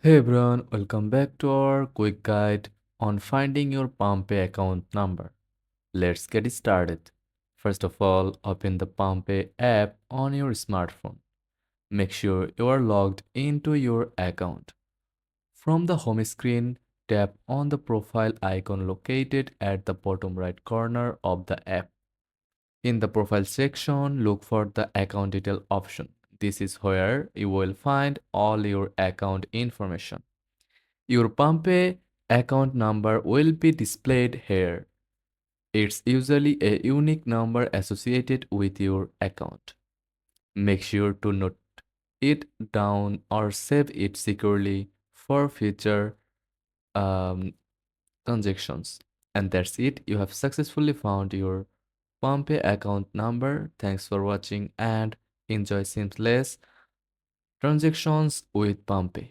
Hey everyone, welcome back to our quick guide on finding your Palmpay account number. Let's get started. First of all, open the Palmpay app on your smartphone. Make sure you are logged into your account. From the home screen, tap on the profile icon located at the bottom right corner of the app. In the profile section, look for the account detail option. This is where you will find all your account information. Your Palmpay account number will be displayed here. It's usually a unique number associated with your account. Make sure to note it down or save it securely for future um, transactions. And that's it. You have successfully found your Palmpay account number. Thanks for watching and enjoy seamless transactions with Palmpay.